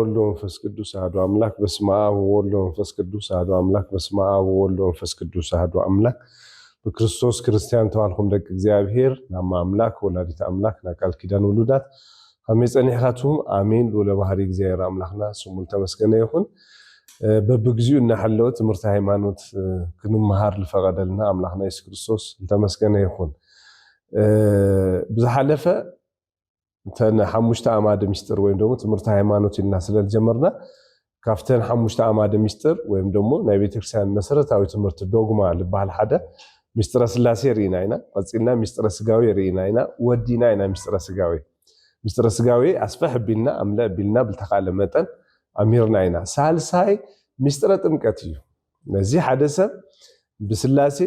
ወወልድ ወመንፈስ ቅዱስ አሐዱ አምላክ በስመ አብ ወወልድ ወመንፈስ ቅዱስ አሐዱ አምላክ በስመ አብ ወወልድ ወመንፈስ ቅዱስ አሐዱ አምላክ በክርስቶስ ክርስቲያን ተባልኩም ደቂ እግዚአብሔር ናማ አምላክ ወላዲተ አምላክ ናቃል ኪዳን ውሉዳት ከመይ ጸኒሕካትኩም አሜን ሎለ ባህሪ እግዚአብሔር አምላክና ስሙ ተመስገነ ይሁን። በብግዚኡ እናሐለወ ትምህርተ ሃይማኖት ክንመሃር ልፈቀደልና አምላክና ኢየሱስ ክርስቶስ ተመስገነ ይሁን። ብዝሓለፈ ተን ሓሙሽተ አማደ ምስጢር ወይም ደግሞ ትምህርተ ሃይማኖት ኢልና ስለጀመርና ካፍተን ሓሙሽተ አማደ ምስጢር ወይም ደግሞ ናይ ቤተክርስቲያን መሰረታዊ ትምህርቲ ዶግማ ልበሃል ሓደ ምስጢረ ስላሴ ሪኢና ኢና፣ ቀፂልና ምስጢረ ስጋዊ ሪኢና ኢና፣ ወዲና ኢና ምስጢረ ስጋዊ። ምስጢረ ስጋዊ ኣስፈሕ ቢልና ኣምለእ ቢልና ብልተኻለ መጠን ኣሚርና ኢና። ሳልሳይ ምስጢረ ጥምቀት እዩ። ነዚ ሓደ ሰብ ብስላሴ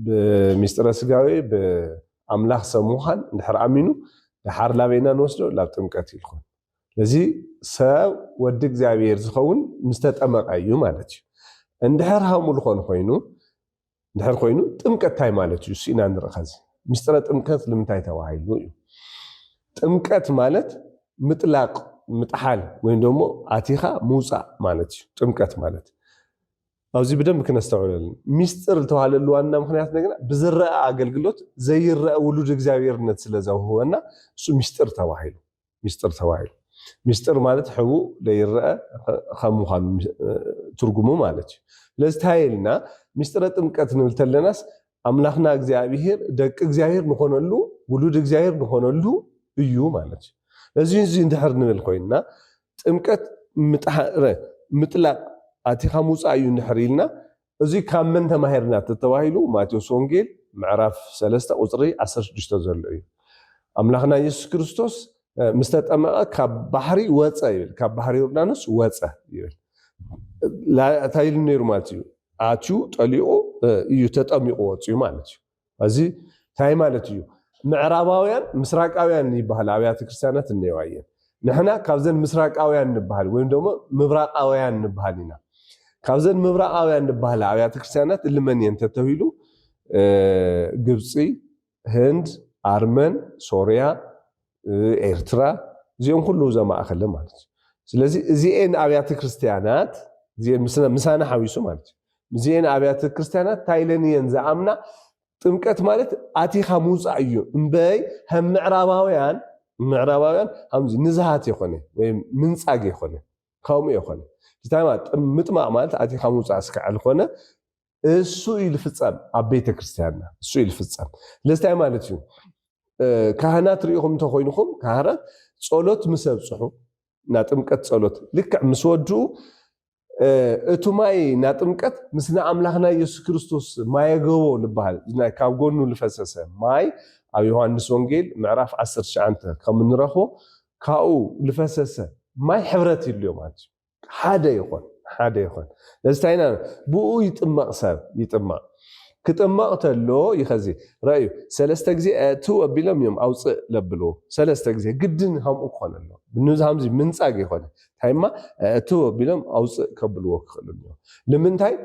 ብምስጢረ ስጋዊ ብኣምላኽ ሰብ ምዃን እንድሕር ኣሚኑ ድሓር ላበይና ንወስዶ ላብ ጥምቀት ይልኹን። ለዚ ሰብ ወዲ እግዚአብሔር ዝኸውን ምስተጠመቀ እዩ ማለት እዩ። እንድሕር ሃሙል እንድሕር ኮይኑ ጥምቀት ታይ ማለት እዩ? ኢና ንርኢ ኸዚ ምስጢረ ጥምቀት ንምንታይ ተባሂሉ እዩ? ጥምቀት ማለት ምጥላቅ ምጥሓል ወይም ደሞ ኣቲኻ ምውፃእ ማለት እዩ ጥምቀት ማለት። ኣብዚ ብደንብ ክነስተውዕለሉ ምስጢር ዝተባሃለሉ ዋና ምክንያት ነገና ብዝረአ አገልግሎት ዘይረአ ውሉድ እግዚአብሔርነት ስለዘውህበና እሱ ምስጢር ተባሂሉ ምስጢር ማለት ሕቡእ ዘይረአ ከም ምዃኑ ትርጉሙ ማለት እዩ። ለዚ ታይልና ምስጢረ ጥምቀት ንብል ተለናስ ኣምላኽና እግዚአብሔር ደቂ እግዚአብሔር ንኾነሉ ውሉድ እግዚአብሔር ንኾነሉ እዩ ማለት እዩ። እዚ እንድሕር ንብል ኮይና ጥምቀት ምጥላቅ ኣቲኻ ምውፃእ እዩ እንድሕር ኢልና እዚ ካብ መን ተማሂርና ተባሂሉ ማቴዎስ ወንጌል ምዕራፍ 3 ቁፅሪ 16 ዘሎ እዩ። ኣምላኽና ኢየሱስ ክርስቶስ ምስ ተጠመቐ ካብ ባሕሪ ወፀ ይብል፣ ካብ ባሕሪ ዮርዳኖስ ወፀ ይብል። እንታይ ኢሉ ነይሩ ማለት እዩ? ኣትዩ ጠሊቑ እዩ ተጠሚቑ ወፅዩ ማለት እዩ። እዚ እንታይ ማለት እዩ? ምዕራባውያን ምስራቃውያን ይበሃል ኣብያተ ክርስቲያናት እኒአዋ እየን። ንሕና ካብዘን ምስራቃውያን ንበሃል ወይም ደሞ ምብራቃውያን ንበሃል ኢና። ካብዘን ምብራቃውያን ንበሃል ኣብያተ ክርስቲያናት እልመን እየን ተተሂሉ ግብፂ፣ ህንድ፣ ኣርመን፣ ሶርያ፣ ኤርትራ እዚኦም ኩሉ ዘማእኸለ ማለት እዩ። ስለዚ እዚአን ኣብያተ ክርስቲያናት ምሳና ሓዊሱ ማለት እዩ። እዚአን ኣብያተ ክርስቲያናት ታይለን እየን ዝኣምና ጥምቀት ማለት ኣቲኻ ምውፃእ እዩ እምበይ ከም ምዕራባውያን ከምዚ ንዝሃት የኾነ ወይ ምንፃግ የኾነ ከምኡ የኾነ ምጥማቅ ማለት ኣቲኻ ምውፃእ እስካዕ ዝኾነ እሱ ይልፍፀም ኣብ ቤተ ክርስቲያንና እሱ ይልፍፀም። ለስታይ ማለት እዩ ካህናት ሪኢኹም እንተኮይኑኹም ካህናት ጸሎት ምስ ኣብፅሑ ና ጥምቀት ጸሎት ልክዕ ምስ ወድኡ እቲ ማይ ና ጥምቀት ምስና ኣምላኽና ኢየሱስ ክርስቶስ ማየገቦ ልበሃል ካብ ጎኑ ልፈሰሰ ማይ ኣብ ዮሃንስ ወንጌል ምዕራፍ 19 ከም እንረኽቦ ካብኡ ልፈሰሰ ማይ ሕብረት ይልዮ ማለት እዩ። ሓደ ይኾን ለዝታይና ብኡ ይጥመቕ ሰብ ይጥመቕ ክጥመቕ ተሎ ይኸዚ ረአዩ ሰለስተ ግዜ እትው ኣቢሎም እዮም ኣውፅእ ለብልዎ ሰለስተ ግዜ ግድን ከምኡ ክኾነ ኣሎ ብንዛምዚ ምንፃግ ይኾነ ታይማ እትው ኣቢሎም ኣውፅእ ከብልዎ ክኽእሉ እዮም። ንምንታይ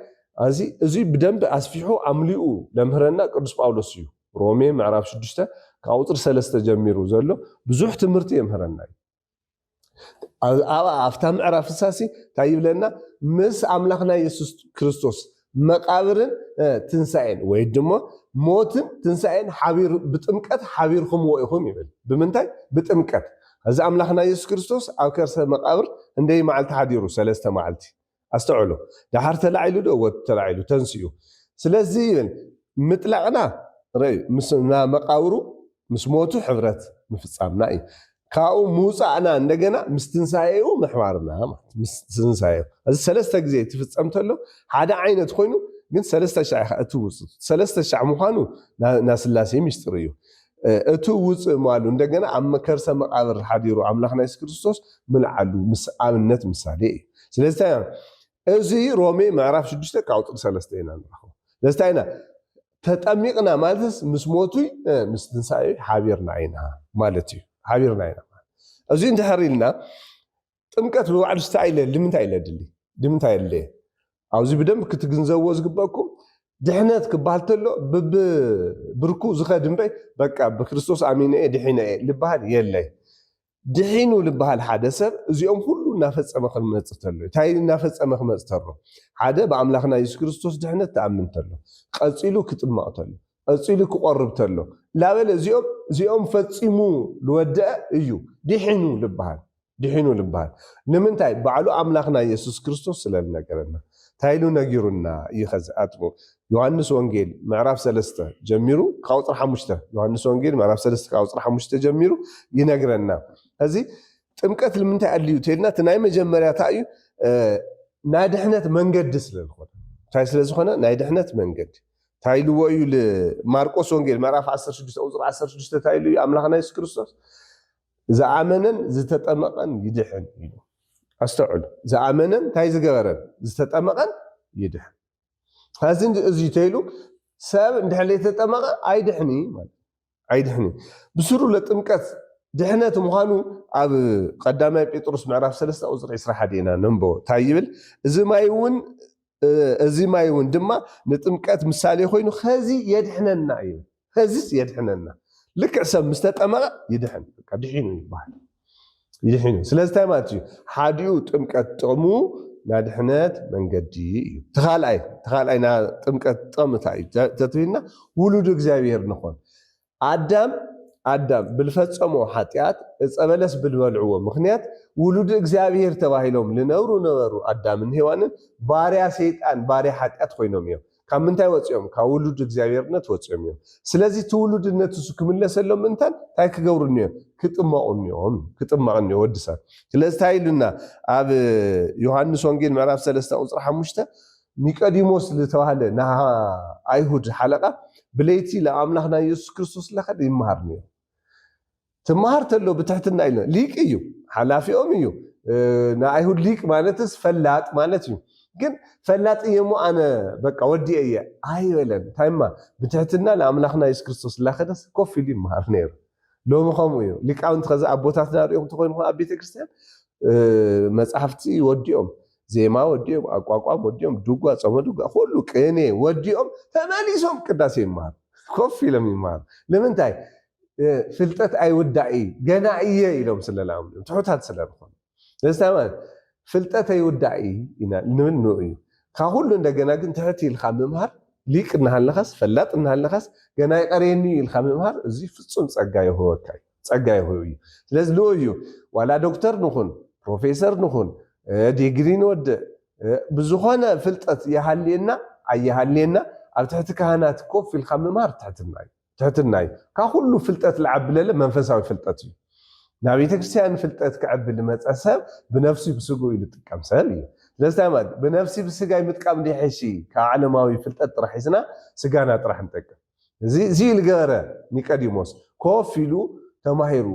እዚ ብደንብ ኣስፊሑ ኣምሊኡ ለምህረና ቅዱስ ጳውሎስ እዩ። ሮሜ ምዕራፍ 6 ካብ ቁፅሪ 3 ጀሚሩ ዘሎ ብዙሕ ትምህርቲ የምህረና እዩ። ኣብታ ምዕራፍ ሳሲ እንታይ ይብለና? ምስ ኣምላኽና ኢየሱስ ክርስቶስ መቃብርን ትንሳኤን ወይ ድማ ሞትን ትንሳኤን ብጥምቀት ሓቢርኩምዎ ኢኹም ይብል። ብምንታይ? ብጥምቀት። እዚ ኣምላኽና ኢየሱስ ክርስቶስ ኣብ ከርሰ መቃብር እንደይ መዓልቲ ሓዲሩ 3 መዓልቲ ኣስተውዕሉ። ድሓር ተላዒሉ ዶ ወት ተላዒሉ ተንስኡ። ስለዚ ይብል ምጥላቕና ምስ መቃብሩ ምስ ሞቱ ሕብረት ምፍፃምና እዩ። ካብኡ ምውፃእና እንደገና ምስ ትንሳኤኡ ምሕባርና ምስ ትንሳኤኡ እዚ 3 ግዜ ትፍፀም ተሎ ሓደ ዓይነት ኮይኑ ግን 3 ሻዕ እቲ ውፅእ 3 ሻዕ ምዃኑ ና ስላሴ ምስጢር እዩ። እቲ ውፅእ ማሉ እንደገና ኣብ መከርሰ መቃብር ሓዲሩ ኣምላኽና ኢየሱስ ክርስቶስ ምልዓሉ ምስ ኣብነት ምሳሌ እዩ። ስለዚ እዚ ሮሜ ምዕራፍ 6 ካብ ቁፅሪ 3 ኢና ንረኽቦ። ለዝታይና ተጠሚቕና ማለትስ ምስ ሞቱይ ምስ ትንሳኤ ሓቢርና ኢና ማለት እዩ። ሓቢርና ኢና እዚ እንድሕር ኢልና ጥምቀት ብባዕሉ ስታይለ ንምንታይ ኢለድሊ ንምንታይ የለ ኣብዚ ብደንብ ክትግንዘብዎ ዝግበአኩም ድሕነት ክበሃል ተሎ ብብርኩ ዝኸድ እምበይ በቃ ብክርስቶስ ኣሚነ ድሒነ ልበሃል የለይ ድሒኑ ልበሃል ሓደ ሰብ እዚኦም ሁሉ እናፈፀመ ክመፅእ ተሎ እንታይ እናፈፀመ ክመፅእ ተሎ ሓደ ብኣምላኽና ኢየሱስ ክርስቶስ ድሕነት ተኣምን ተሎ ቀፂሉ ክጥመቕ ተሎ ቀፂሉ ክቆርብ ተሎ ላበለ እዚኦም ፈፂሙ ዝወድአ እዩ ድሒኑ ልበሃል ንምንታይ ባዕሉ ኣምላኽና ኢየሱስ ክርስቶስ ስለዝነገረና ታይሉ ነጊሩና እዩ ኸዚ ኣጥሙ ዮሃንስ ወንጌል ምዕራፍ 3 ጀሚሩ ቁጥሪ 5 ዮሃንስ ወንጌል ምዕራፍ 3 ቁጥሪ 5 ጀሚሩ ይነግረና እዚ ጥምቀት ንምንታይ ኣድልዩ ተልና እቲ ናይ መጀመርያ እዩ ናይ ድሕነት መንገዲ ስለዝኾነ እንታይ ስለዝኾነ ናይ ድሕነት መንገዲ ታይልዎ እዩ ማርቆስ ወንጌል ምዕራፍ 16 ቁጥሪ 16 ታይሉ እዩ ኣምላኽና ኢየሱስ ክርስቶስ ዝኣመነን ዝተጠመቐን ይድሕን ኢሉ ኣስተውዕሉ ዝኣመነን እንታይ ዝገበረን ዝተጠመቐን ይድሕን እዚ እዚ ተይሉ ሰብ እንድሕር ዘይተጠመቐ ኣይድሕኒ ማለት ኣይድሕኒ ብስሩ ለጥምቀት ድሕነት ምዃኑ ኣብ ቀዳማይ ጴጥሮስ ምዕራፍ 3 ቁጥሪ 21 ኢና ነንብቦ እንታይ ይብል እዚ ማይ እውን ድማ ንጥምቀት ምሳሌ ኮይኑ ከዚ የድሕነና እዩ ከዚስ የድሕነና ልክዕ ሰብ ምስ ተጠመቐ ይድሕን ድሒኑ ይበሃል ይድሕኑ ስለዚ እንታይ ማለት እዩ ሓዲኡ ጥምቀት ጥቕሙ ናይ ድሕነት መንገዲ እዩ ተኻልኣይ ና ጥምቀት ጥቕምታ እዩ ተትብልና ውሉድ እግዚኣብሔር ንኾን ኣዳም ብልፈፀሞ ሓጢኣት ዕፀ በለስ ብልበልዕዎ ምክንያት ውሉድ እግዚኣብሔር ተባሂሎም ዝነበሩ ነበሩ ኣዳምን ሔዋንን ባርያ ሰይጣን ባርያ ሓጢኣት ኮይኖም እዮም ካብ ምንታይ ወፂኦም ካብ ውሉድ እግዚኣብሔርነት ወፂኦም እዮም ስለዚ እቲ ውሉድነት እሱ ክምለሰሎም ምንታይ እንታይ ክገብሩ እኒኦም ክጥመቕ እኒኦ ወዲ ሰብ ስለዚ እንታይ ኢሉና ኣብ ዮሃንስ ወንጌል ምዕራፍ 3 ቁፅሪ 5 ኒቆዲሞስ ዝተባሃለ ናይ ኣይሁድ ሓለቃ ብለይቲ ለኣምላኽና ኢየሱስ ክርስቶስ ለኸድ ይመሃር ነይሩ ትመሃር ተሎ ብትሕትና ኢልና ሊቅ እዩ ሓላፊኦም እዩ ናይ ኣይሁድ ሊቅ ማለትስ ፈላጥ ማለት እዩ ግን ፈላጥ እየሞ ኣነ በቃ ወዲየ እየ ኣይበለን ታይማ ብትሕትና ለኣምላኽና ኢየሱስ ክርስቶስ ለኸደስ ኮፍ ኢሉ ይመሃር ነይሩ ሎሚ ከምኡ እዩ ሊቃውንቲ ከዚ ኣቦታትና ሪኦም ተኮይኑ ኣብ ቤተክርስትያን መፅሓፍቲ ወዲኦም ዜማ ወዲኦም ኣቋቋም ወዲኦም ድጓ ጾመ ድጓ ኩሉ ቅኔ ወዲኦም ተመሊሶም ቅዳሴ ይመሃር ኮፍ ኢሎም ይመሃር ንምንታይ ፍልጠት ኣይውዳኢ ገና እየ ኢሎም ስለላም ትሑታት ስለዝኾኑ ስለዚ ፍልጠት ኣይውዳኢ ኢና ንብል ንኡ እዩ ካብ ኩሉ እንደገና ግን ትሕት ኢልካ ምምሃር ሊቅ እናሃለኻስ ፈላጥ እናሃለኻስ ገና ይቀርየኒ ኢልካ ምምሃር እዚ ፍፁም ፀጋ ይህበካ ፀጋ ይህብ እዩ ስለዚ ልኡ እዩ ዋላ ዶክተር ንኹን ፕሮፌሰር ንኹን ዲግሪ ንወድእ ብዝኾነ ፍልጠት ይሃልየና ኣይሃልየና ኣብ ትሕቲ ካህናት ኮፍ ኢልካ ምምሃር ትሕትና እዩ ካብ ኩሉ ፍልጠት ዝዓብለለ መንፈሳዊ ፍልጠት እዩ ናብ ቤተክርስትያን ፍልጠት ክዕብል መፀ ሰብ ብነፍሲ ብስጉ ኢሉ ጥቀም ሰብ እዩ ስለዚ ማለት ብነፍሲ ብስጋይ ምጥቃም ዲሕሺ ካብ ዓለማዊ ፍልጠት ጥራሕ ሒዝና ስጋና ጥራሕ ንጠቅም እዚ ዝገበረ ኒቆዲሞስ ኮፍ ኢሉ ተማሂሩ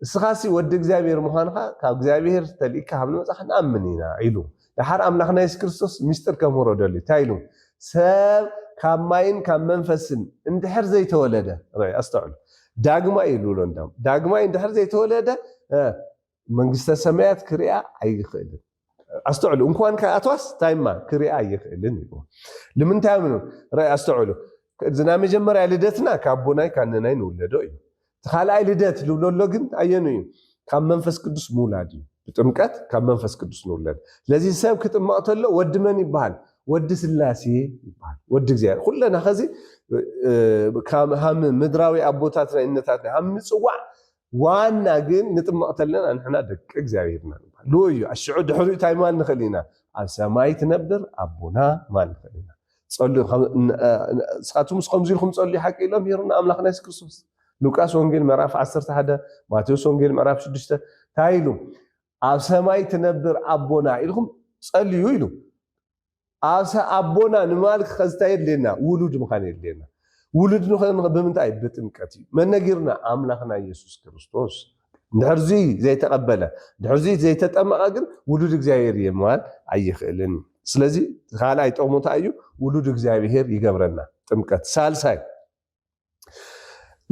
እስኻሲ ወዲ እግዚኣብሔር ምዃንካ ካብ እግዚኣብሔር ተልኢካ ካብ ንመፅኻ ንኣምን ኢና ኢሉ ድሓር ኣምላኽና ኢየሱስ ክርስቶስ ሚስጥር ከምሮ ደልዩ እንታይ ኢሉ ሰብ ካብ ማይን ካብ መንፈስን እንድሕር ዘይተወለደ ኣስተውዕሉ ዳግማ ኢሉሎ እንዳም ዳግማ እንድሕር ዘይተወለደ መንግስተ ሰማያት ክሪኣ ኣይኽእልን ኣስተውዕሉ እንኳን ከኣትዋስ ታይማ ክሪኣ ኣይኽእልን ኢሉ ንምንታይ ኣምኑ ራይ ኣስተውዕሉ ዝና መጀመርያ ልደትና ካብ ቦናይ ካንናይ ንውለዶ እዩ ተኻልኣይ ልደት ልብለሎ ግን ኣየኑ እዩ ካብ መንፈስ ቅዱስ ምውላድ እዩ ብጥምቀት ካብ መንፈስ ቅዱስ ንውለድ ስለዚ ሰብ ክጥመቕ ተሎ ወዲ መን ይበሃል ወዲ ስላሴ ይበሃል ወዲ እግዚኣብሔር ኩለና ከዚ ከም ምድራዊ ኣቦታትና እነታትና ከም ንፅዋዕ ዋና ግን ንጥመቕ ተለና ንሕና ደቂ እግዚኣብሔርና ንበሃል ልኡ እዩ ኣሽዑ ድሕሪኡ እንታይ ማል ንኽእል ኢና ኣብ ሰማይ ትነብር ኣቦና ማል ንኽእል ኢና ፀልዩ ንስኻትኩም ከምዚ ኢልኩም ፀልዩ ሓቂ ኢሎም ሄሩና ኣምላኽና ኢየሱስ ክርስቶስ ሉቃስ ወንጌል ምዕራፍ 11 ማቴዎስ ወንጌል ምዕራፍ 6 ታይሉ ኣብ ሰማይ ትነብር ኣቦና ኢልኩም ፀልዩ ኢሉ ኣቦና ንማልክ ከዝታይ የድልየና ውሉድ ምዃን የድልየና ውሉድ ንኾን ብምንታይ ብጥምቀት እዩ መነጊርና ኣምላኽና ኢየሱስ ክርስቶስ ድሕርዚ ዘይተቐበለ ድሕርዚ ዘይተጠመቐ ግን ውሉድ እግዚኣብሔር የምባል ኣይኽእልን ስለዚ ካልኣይ ጥቕሙታ እዩ ውሉድ እግዚኣብሔር ይገብረና ጥምቀት ሳልሳይ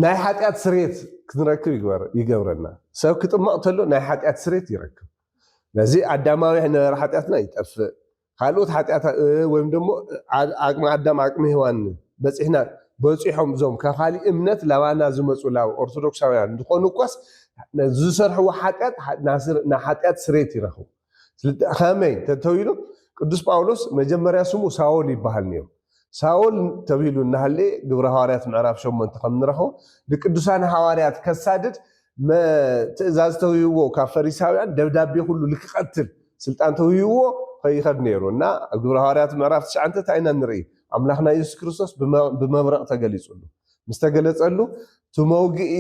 ናይ ሓጢኣት ስርየት ክንረክብ ይገብረና ሰብ ክጥመቕ ተሎ ናይ ሓጢኣት ስርየት ይረክብ ነዚ ኣዳማዊ ነበረ ሓጢኣትና ይጠፍእ ካልኦት ሓጢኣት ወይም ደሞ ዓቅሚ ኣዳም ዓቅሚ ሔዋን በፂሕና በጽሖም ዞም ካኻሊ እምነት ለባና ዝመጹ ላው ኦርቶዶክሳውያን እንድኾኑ እኳስ ዝሰርሕዎ ኃጢአት ስሬት ይረኽቡ ከመይ ተተዊሉ ቅዱስ ጳውሎስ መጀመርያ ስሙ ሳኦል ይበሃል ነይሩ ሳኦል ተቢሉ እናሃለ ግብረ ሐዋርያት ምዕራፍ 8 ከም ንረኽቦ ንቅዱሳን ሐዋርያት ከሳድድ ትእዛዝ ተውይዎ ካብ ፈሪሳውያን ደብዳቤ ሁሉ ልክቐትል ስልጣን ተውይዎ ከይኸድ ነይሩ እና ግብረ ሐዋርያት ምዕራፍ 9 ታይና ንርኢ አምላኽና ኢየሱስ ክርስቶስ ብመብረቕ ተገሊጹሉ ምስ ተገለጸሉ ትመውግኢ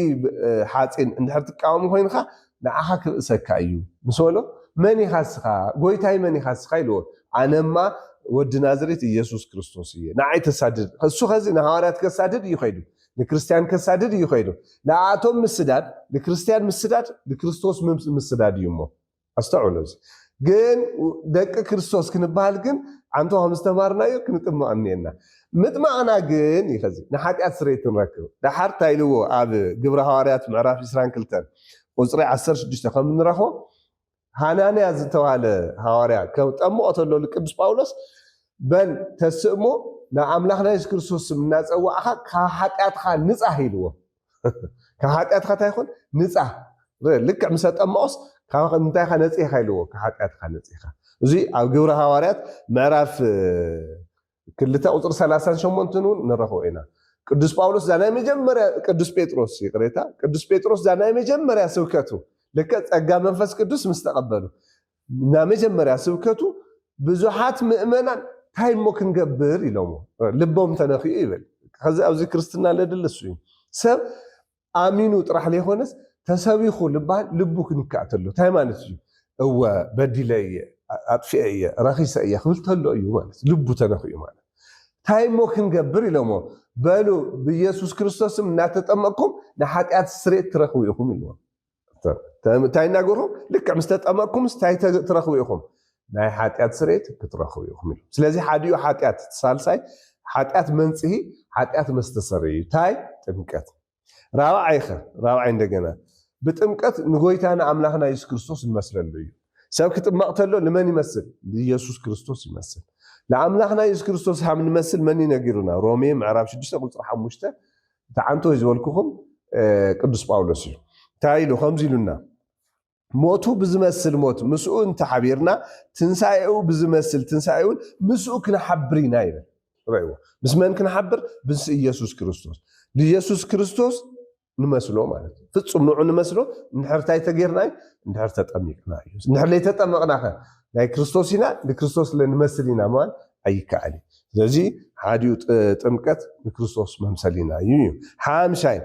ሓፂን እንድሕር ትቃወሙ ኮይንካ ንዓኻ ክእሰካ እዩ ምስ በሎ መን ኢኻ ንስኻ ጎይታይ መን ኢኻ ንስኻ ኢልዎ ኣነማ ወዲ ናዝሬት ኢየሱስ ክርስቶስ እየ ንዓይ ተሳድድ እሱ ከዚ ንሐዋርያት ከሳድድ እዩ ኸይዱ ንክርስቲያን ከሳድድ እዩ ኸይዱ ንኣቶም ምስዳድ ንክርስቲያን ምስዳድ ንክርስቶስ ምስዳድ እዩ እሞ ኣስተውዕሉ እዚ ግን ደቂ ክርስቶስ ክንበሃል ግን አንተ ከም ዝተማርናዮ ክንጥምቕ እኒአና ምጥማቕና ግን ይኸዚ ንሓጢአት ስርየት ንረክብ ዳሓር ታይልዎ ኣብ ግብረ ሐዋርያት ምዕራፍ 22 ቁፅሪ 16 ከም ንረኽቦ ሃናንያ ዝተባሃለ ሐዋርያ ከም ጠምቆ ተሎ ቅዱስ ጳውሎስ በል ተስእሞ ንኣምላኽና ኢየሱስ ክርስቶስ ስም እናፀዋዕኻ ካብ ሓጢአትካ ንፃህ ኢልዎ ካብ ሓጢአትካ እንታይ ይኹን ንፃህ ልክዕ ምስ ጠምቆስ ካብ ምንታይካ ነፂኻ ኢልዎ ካብ ሓጢአትካ ነፂኻ እዚ ኣብ ግብረ ሐዋርያት ምዕራፍ 2 ቁፅሪ 38 እውን ንረኽቦ ኢና ቅዱስ ጳውሎስ ዛናይ መጀመርያ ቅዱስ ጴጥሮስ ይቅሬታ ቅዱስ ጴጥሮስ ዛናይ መጀመርያ ስብከቱ ልክዕ ፀጋ መንፈስ ቅዱስ ምስ ተቐበሉ ና መጀመርያ ስብከቱ ብዙሓት ምእመናን እንታይ እሞ ክንገብር ኢሎሞ ልቦም ተነኺኡ ይብል ከዚ ኣብዚ ክርስትና ለድልሱ እዩ ሰብ ኣሚኑ ጥራሕ ዘይኮነስ ተሰቢኹ ልባል ልቡ ክንከኣት ኣሎ እንታይ ማለት እዩ እወ በዲለ እየ ኣጥፊአ እየ ረኺሰ እየ ክብል ተሎ እዩ ማለት ልቡ ተነኺኡ ማለት እንታይ እሞ ክንገብር ኢሎሞ በሉ ብኢየሱስ ክርስቶስም እናተጠመቅኩም ንሓጢአት ስርየት ትረኽቡ ኢኹም ኢልዎም እንታይ እናገርኩም ልክዕ ምስ ተጠመቅኩምስ እንታይ ትረኽቡ ኢኹም ናይ ሓጢአት ስርየት ክትረኽቡ ኢኹም ኢሉ ስለዚ ሓዲኡ ሓጢአት ሳልሳይ ሓጢአት መንፅሂ ሓጢአት መስተሰሪ እዩ እንታይ ጥምቀት ራብዓይ እንደገና ብጥምቀት ንጎይታና ኣምላኽና ኢየሱስ ክርስቶስ እንመስለሉ እዩ ሰብ ክጥመቕ ተሎ ንመን ይመስል ኢየሱስ ክርስቶስ ይመስል ንኣምላኽና ኢየሱስ ክርስቶስ ሃም ንመስል መን ይነጊሩና ሮሜ ምዕራፍ 6 ቁፅሪ 5 ተዓንቶ ዝበልኩኹም ቅዱስ ጳውሎስ እዩ እንታይ ኢሉ ከምዚ ኢሉና ሞቱ ብዝመስል ሞት ምስኡ እንተሓቢርና ትንሳኤኡ ብዝመስል ትንሳኤውን ምስኡ ክነሓብር ኢና ይብል ርእይዎ ምስ መን ክነሓብር ብስ ኢየሱስ ክርስቶስ ንኢየሱስ ክርስቶስ ንመስሎ ማለት እዩ ፍፁም ንዑ ንመስሎ እንድሕርታይ ተጌርናዩ እንድሕር ተጠሚቕና እዩ እንድሕር ለይተጠመቕናኸ ናይ ክርስቶስ ኢና ንክርስቶስ ንመስል ኢና ማለት ኣይከኣል ስለዚ ሓዲኡ ጥምቀት ንክርስቶስ መምሰል ኢና እዩ ሓምሻይ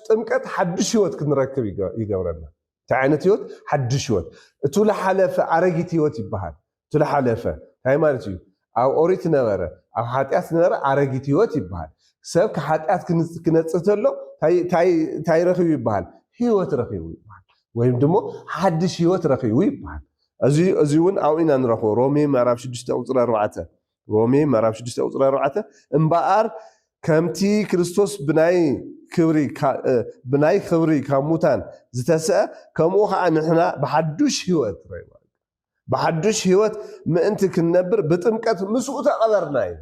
ጥምቀት ሓድሽ ህይወት ክንረክብ ይገብረና እንታይ ዓይነት ህይወት ሓድሽ ህይወት እቱ ዝሓለፈ ኣረጊት ህይወት ይበሃል እቱ ዝሓለፈ እንታይ ማለት እዩ ኣብ ኦሪት ነበረ ኣብ ሓጢአት ነበረ ኣረጊት ህይወት ይበሃል ሰብ ከሓጢአት ክነፅህ ተሎ እንታይ ረኺቡ ይበሃል ህይወት ረኺቡ ይበሃል ወይም ድሞ ሓድሽ ህይወት ረኺቡ ይበሃል እዚ እውን ኣብኡ ኢና ንረኽቦ ሮሜ ምዕራፍ 6 ቁፅሪ 4 ሮሜ ምዕራፍ 6 ቁፅሪ 4 እምበኣር ከምቲ ክርስቶስ ብናይ ክብሪ ካብ ሙታን ዝተስአ ከምኡ ከዓ ንሕና ብሓዱሽ ህይወት ብሓዱሽ ህይወት ምእንቲ ክንነብር ብጥምቀት ምስኡ ተቐበርና እዩ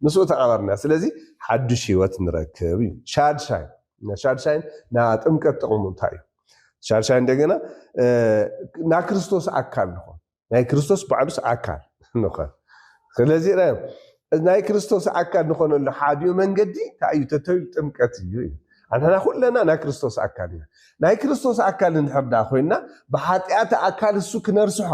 ምስኡ ተቐበርና ስለዚ ሓዱሽ ህይወት ንረክብ እዩ ሻድሻይን ና ጥምቀት ጥቕሙ እንታይ እዩ ሻድሻይ እንደገና ና ክርስቶስ ኣካል ንኾን ናይ ክርስቶስ ባዕሉስ ኣካል ንኾን ስለዚ ናይ ክርስቶስ ኣካል ንኾነሉ ሓዲኡ መንገዲ እንታይ እዩ ተተዊሉ ጥምቀት እዩ ኣንሕና ኩለና ናይ ክርስቶስ ኣካል ኢና ናይ ክርስቶስ ኣካል እንድሕር ዳ ኮይና ብሓጢአት ኣካል እሱ ክነርስሖ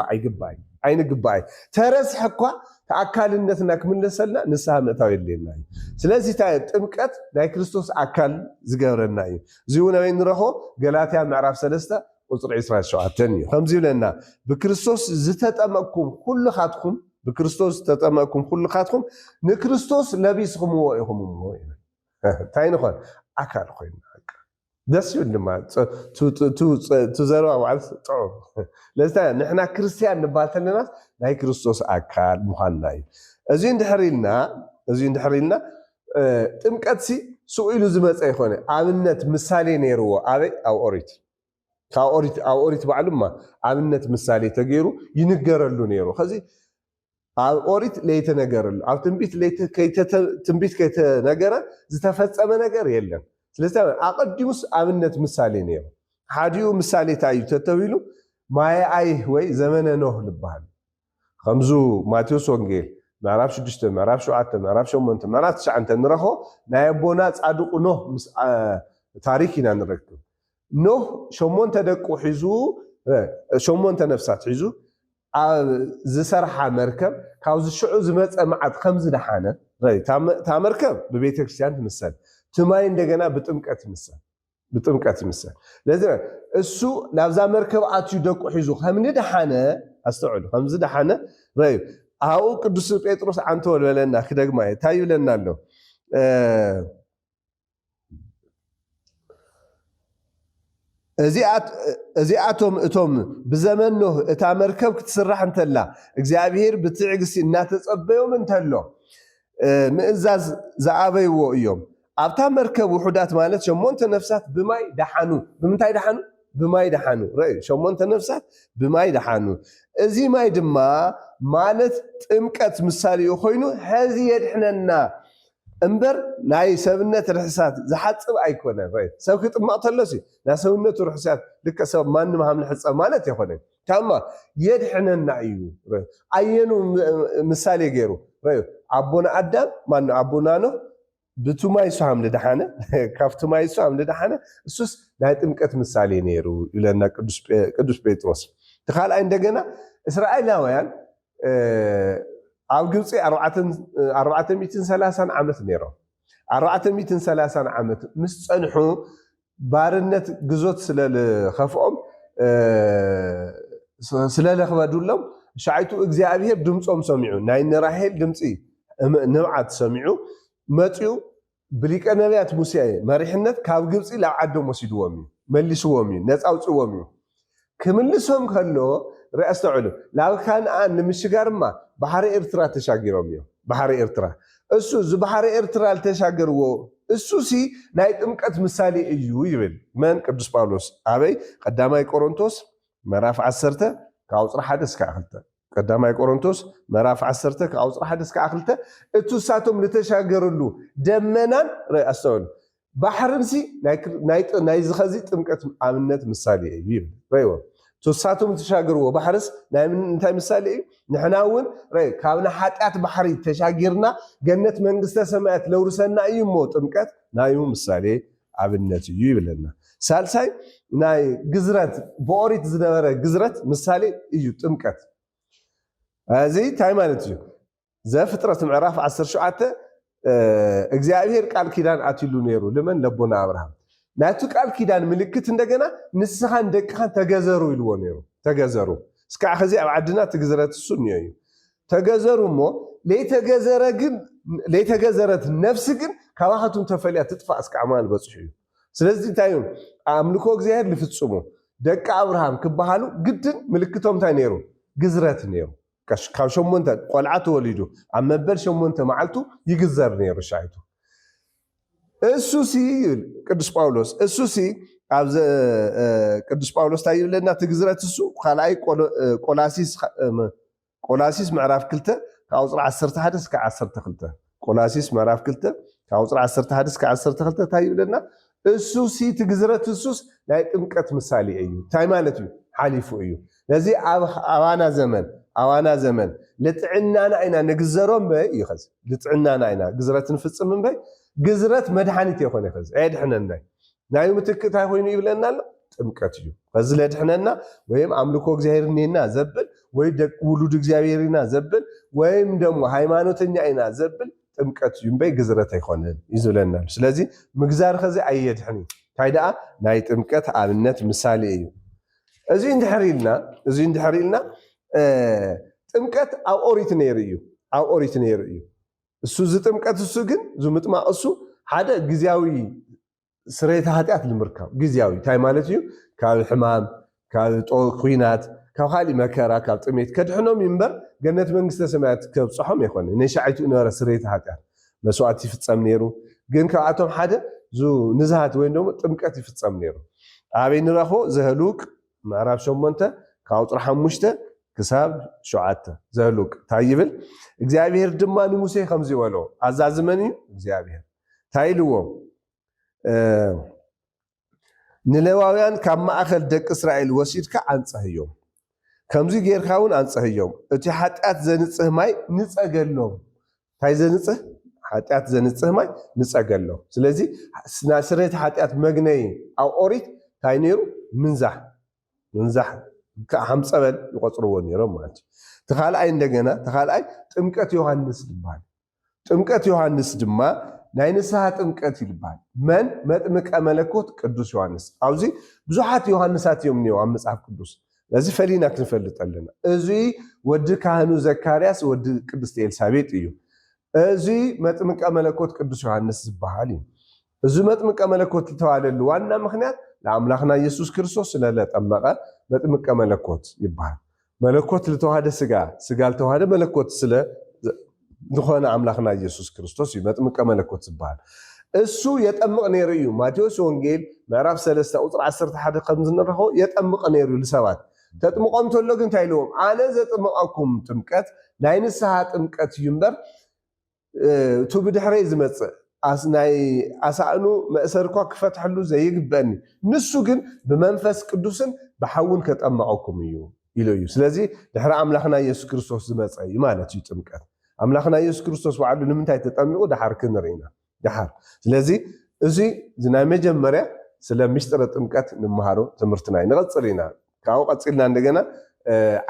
ኣይንግባእ ተረስሐ እኳ ተኣካልነትና ክምለሰልና ንስሓ ምእታዊ የድልየና እዩ ስለዚ ጥምቀት ናይ ክርስቶስ ኣካል ዝገብረና እዩ እዚ እውን ኣበይ ንረኽቦ ገላትያ ምዕራፍ 3 ቁፅሪ 27 እዩ ከምዚ ይብለና ብክርስቶስ ዝተጠመቅኩም ኩልኻትኩም ብክርስቶስ ዝተጠመቅኩም ኩልኻትኩም ንክርስቶስ ለቢስኩምዎ ኢኹም እሞ እንታይ ንኾን ኣካል ኮይና ደስ ይብል ድማ ትዘረባ ባዕል ጥዑም ለዚ ንሕና ክርስቲያን ንባል ተለና ናይ ክርስቶስ ኣካል ምዃንና እዩ እዚ እንድሕር ኢልና ጥምቀት ስኡ ኢሉ ዝመፀ ይኮነ ኣብነት ምሳሌ ነይርዎ ኣበይ ኣብ ኦሪት ባዕሉ ማ ኣብነት ምሳሌ ተገይሩ ይንገረሉ ነይሩ ከዚ ኣብ ኦሪት ለይተነገረሉ ኣብ ትንቢት ከይተነገረ ዝተፈፀመ ነገር የለን። ስለዚ ኣቐዲሙስ ኣብነት ምሳሌ ነይሩ። ሓዲኡ ምሳሌ እንታይ እዩ ተተቢሉ ማየ ኣይህ ወይ ዘመነ ኖህ ዝበሃል ከምዙ ማቴዎስ ወንጌል ምዕራፍ 6 ምዕራፍ 7 ምዕራፍ 8 ምዕራፍ 9 ንረኽቦ ናይ ኣቦና ፃድቁ ኖህ ታሪክ ኢና ንረክብ። ኖህ 8 ደቁ ሒዙ 8 ነፍሳት ሒዙ ኣብ ዝሰርሓ መርከብ ካብዚ ሽዑ ዝመፀ መዓት ከምዚ ደሓነ እታ መርከብ ብቤተ ክርስቲያን ትምሰል፣ ትማይ እንደገና ብጥምቀት ይምሰል። ለዚ እሱ ናብዛ መርከብ ኣትዩ ደቁ ሒዙ ከምኒ ደሓነ ኣስተውዕሉ፣ ከምዚ ደሓነ ረዩ። ኣብኡ ቅዱስ ጴጥሮስ ዓንተ ወልበለና ክደግማ እየ እንታይ ይብለና ኣሎ? እዚኣቶም እቶም ብዘመን ኖህ እታ መርከብ ክትስራሕ እንተላ እግዚኣብሔር ብትዕግስቲ እናተፀበዮም እንተሎ ምእዛዝ ዝኣበይዎ እዮም። ኣብታ መርከብ ውሑዳት ማለት 8 ነፍሳት ብማይ ደሓኑ። ብምንታይ ደሓኑ? ብማይ ደሓኑ። ርአዩ 8 ነፍሳት ብማይ ደሓኑ። እዚ ማይ ድማ ማለት ጥምቀት ምሳሌኡ ኮይኑ ሕዚ የድሕነና እምበር ናይ ሰብነት ርሕሳት ዝሓፅብ ኣይኮነን። ሰብ ክጥማቕ ተሎሲ ናይ ሰውነቱ ርሕሳት ልከ ሰብ ማንም ሃም ንሕፀብ ማለት ይኮነን። ካማ የድሕነና እዩ። ኣየኑ ምሳሌ ገይሩ ረዩ ኣቦና ኣዳም ማን ኣቦና ኖህ ብቱ ማይ እሱ ሃምሊ ደሓነ ካብቲ ማይ እሱ ሃምሊ ደሓነ እሱስ ናይ ጥምቀት ምሳሌ ነይሩ ይብለና ቅዱስ ጴጥሮስ። ተኻልኣይ እንደገና እስራኤላውያን ኣብ ግብፂ 430 ዓመት ነይሮም። 430 ዓመት ምስ ፀንሑ ባርነት ግዞት ስለዝኸፍኦም ስለለኽበዱሎም ሻዓይቱ እግዚኣብሔር ድምፆም ሰሚዑ ናይ ንራሄል ድምፂ ንብዓት ሰሚዑ መፅኡ ብሊቀ ነቢያት ሙሴ መሪሕነት ካብ ግብፂ ላብ ዓዶም ወሲድዎም እዩ፣ መሊስዎም እዩ፣ ነፃ ውፅዎም እዩ። ክምልሶም ከሎ ርአ ኣስተውዕሉ ናብ ካንኣን ንምሽጋርማ ባሕሪ ኤርትራ ተሻጊሮም እዮም። ባሕሪ ኤርትራ እሱ ባሕሪ ኤርትራ ዝተሻገርዎ እሱሲ ናይ ጥምቀት ምሳሌ እዩ ይብል መን? ቅዱስ ጳውሎስ ኣበይ? ቀዳማይ ቆሮንቶስ ምዕራፍ 10 ካብ ቁፅሪ 1 እስካብ 2 ቀዳማይ ቆሮንቶስ ምዕራፍ 10 ካብ ቁፅሪ 1 እስካብ 2 እቲ እሳቶም ዝተሻገርሉ ደመናን ርአ ኣስተውዕሉ ባሕርንሲ ናይ ዝኸዚ ጥምቀት ኣብነት ምሳሌ እዩ ይብል ረይዎ ተሳቶም ተሻገርዎ ባሕርስ ናይ እንታይ ምሳሌ እዩ? ንሕና እውን ካብ ናይ ሓጢኣት ባሕሪ ተሻጊርና ገነት መንግስተ ሰማያት ለውርሰና እዩ እሞ ጥምቀት ናዩ ምሳሌ ኣብነት እዩ ይብለና። ሳልሳይ ናይ ግዝረት ብኦሪት ዝነበረ ግዝረት ምሳሌ እዩ ጥምቀት። እዚ እንታይ ማለት እዩ? ዘፍጥረት ምዕራፍ 17 እግዚኣብሔር ቃል ኪዳን ኣትሉ ነይሩ ልመን ለቦና ኣብርሃም ናቱ ቃል ኪዳን ምልክት እንደገና ንስኻን ደቅኻን ተገዘሩ ኢልዎ ነይሩ። ተገዘሩ እስካዕ ከዚ ኣብ ዓድና ትግዝረት እሱ እኒኦ እዩ። ተገዘሩ እሞ ለይተገዘረት ነፍሲ ግን ካባኻቱም ተፈልያ ትጥፋእ እስካዕ ማል በፅሑ እዩ። ስለዚ እንታይ እዩ ኣምልኮ እግዚኣብሔር ዝፍፅሙ ደቂ ኣብርሃም ክበሃሉ ግድን ምልክቶም እንታይ ነይሩ? ግዝረት ነይሩ። ካብ 8 ቆልዓ ተወሊዱ ኣብ መበል 8 መዓልቱ ይግዘር ነይሩ ሻይቱ እሱሲ ቅዱስ ጳውሎስ እሱሲ ኣብ ቅዱስ ጳውሎስ እንታይ ይብለና? ትግዝረት እሱ ካልኣይ ቆላሲስ ምዕራፍ 2 ካብ ቁፅሪ 11 እስካብ 12 ቆላሲስ ምዕራፍ 2 ካብ ቁፅሪ 11 እስካብ 12 እንታይ ይብለና? እሱሲ ትግዝረት እሱስ ናይ ጥምቀት ምሳሌ እዩ። እንታይ ማለት እዩ? ሓሊፉ እዩ። ነዚ ኣዋና ዘመን ልጥዕናና ኢና ንግዘሮም በይ ይኸዝ ልጥዕናና ኢና ግዝረት ንፍፅም እምበይ ግዝረት መድሓኒት የኮነ ይኸዝ ኣየድሕነና ናይ ምትክ እንታይ ኮይኑ ይብለና ኣሎ? ጥምቀት እዩ። ከዚ ለድሕነና ወይም ኣምልኮ እግዚኣብሔር እኒና ዘብል ወይ ደቂ ውሉድ እግዚኣብሔር ኢና ዘብል ወይም ደሞ ሃይማኖተኛ ኢና ዘብል ጥምቀት እዩ እምበይ ግዝረት ኣይኮነን እዩ ዝብለና ኣሎ። ስለዚ ምግዛር ከዚ ኣየድሕኒ እንታይ ደኣ ናይ ጥምቀት ኣብነት ምሳሌ እዩ። እዚ እንድሕር ኢልና ጥምቀት ኣብ ኦሪት ነይሩ እዩ። ኣብ ኦሪት ነይሩ እዩ። እሱ ዝጥምቀት እሱ ግን ዝምጥማቕ እሱ ሓደ ግዝያዊ ስርየተ ኃጢአት ንምርካብ ግዝያዊ እንታይ ማለት እዩ? ካብ ሕማም ካብ ኩናት ካብ ካሊእ መከራ ካብ ጥሜት ከድሕኖም እምበር ገነት መንግስተ ሰማያት ከብፅሖም ኣይኮነ። ነሻዓይቱ ነበረ ስርየተ ኃጢአት መስዋዕት ይፍፀም ነይሩ። ግን ካብኣቶም ሓደ ንዝሃት ወይ ደግሞ ጥምቀት ይፍፀም ነይሩ። ኣበይ ንረኽቦ? ዘህሉቅ ምዕራፍ 8 ካብ ቁፅሪ 5 ክሳብ 7 ዘህሉቅ ታይብል እግዚአብሔር ድማ ንሙሴ ከምዚ ይበሎ ኣዛዝመን እዩ እግዚአብሔር ታይልዎ ንሌዋውያን ካብ ማእከል ደቂ እስራኤል ወሲድካ አንፀህዮም ከምዚ ጌርካ እውን አንፀህዮም እቲ ኃጢአት ዘንጽህ ማይ ንጸገሎም ታይ ዘንጽህ ኃጢአት ዘንጽህ ማይ ንጸገሎም ስለዚ ስሬት ኃጢአት መግነይ ኣብ ኦሪት ታይ ነይሩ ምንዛሕ ሓምፀበል ይቆፅርዎ ነይሮም ማለት እዩ ተኻልኣይ እንደገና ተኻልኣይ ጥምቀት ዮሐንስ ይባሃል ጥምቀት ዮሐንስ ድማ ናይ ንስሐ ጥምቀት ይባሃል መን መጥምቀ መለኮት ቅዱስ ዮሐንስ ኣብዚ ብዙሓት ዮሐንሳት እዮም ነይሩ ኣብ መጽሓፍ ቅዱስ ለዚ ፈሊና ክንፈልጥ ኣለና እዚ ወዲ ካህኑ ዘካርያስ ወዲ ቅድስት ኤልሳቤጥ እዩ እዚ መጥምቀ መለኮት ቅዱስ ዮሐንስ ዝበሃል እዩ እዚ መጥምቀ መለኮት ዝተባሃለሉ ዋና ምክንያት ለአምላክና ኢየሱስ ክርስቶስ ስለለጠመቀ መጥምቀ መለኮት ይባሃል መለኮት ለተዋሃደ ስጋ ለተዋሃደ መለኮት ስለ ዝኾነ አምላክና ኢየሱስ ክርስቶስ እዩ መጥምቀ መለኮት ይባሃል እሱ የጠምቅ ነይሩ እዩ ማቴዎስ ወንጌል ምዕራፍ 3 ቁጥር 11 ከም ዝንረኸው የጠምቅ ነይሩ ለሰባት ተጥምቆም ተሎ ግን ታይልዎም አነ ዘጥምቀኩም ጥምቀት ናይ ንስሐ ጥምቀት እዩ እምበር ቱ ብድሕረይ ዝመጽእ ናይ ኣሳእኑ መእሰርኳ ክፈትሐሉ ዘይግበኒ ንሱ ግን ብመንፈስ ቅዱስን ብሓውን ከጠመቀኩም እዩ ኢሉ እዩ ስለዚ ድሕሪ አምላክና ኢየሱስ ክርስቶስ ዝመጸ እዩ ማለት እዩ ጥምቀት አምላክና ኢየሱስ ክርስቶስ ባዕሉ ንምንታይ ተጠሚቁ ድሓር ክንርኢና ድሓር ስለዚ እዚ ናይ መጀመርያ ስለ ምስጢረ ጥምቀት ንመሃሮ ትምህርትና ንቀጽል ኢና ካብኡ ቀጽልና እንደገና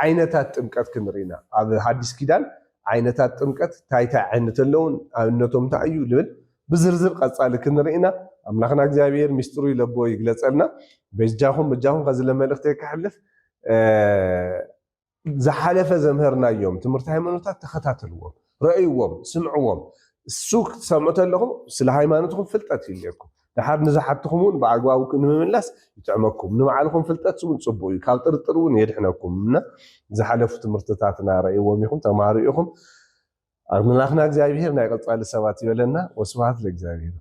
ዓይነታት ጥምቀት ክንርኢና ኣብ ሐዲስ ኪዳን ዓይነታት ጥምቀት ታይታይ ዓይነት ኣለውን ኣብነቶም እንታይ እዩ ልብል ብዝርዝር ቀጻሊ ክንርኢና አምላክና እግዚአብሔር ምስጢሩ ይለቦ ይግለጸልና በጃኹም ከዚ ለመልእክት ይከሕልፍ ዝሓለፈ ዘምህርናዮም ትምህርቲ ሃይማኖታት ተኸታተልዎም ረእይዎም ስምዕዎም እሱ ክትሰምዑ ተለኹም ስለ ሃይማኖትኩም ፍልጠት ይልየኩም ድሓር ንዝሓትኩም እውን ብኣግባቡ ንምምላስ ይጥዕመኩም ንባዕልኩም ፍልጠት እውን ፅቡቅ እዩ ካብ ጥርጥር እውን የድሕነኩም እና ዝሓለፉ ትምህርትታትና ረእይዎም ኢኹም ተማሃሩ ኢኹም ኣምላክና እግዚአብሔር ናይ ቀጻሊ ሰባት ይበለና ወስብሐት ለእግዚአብሔር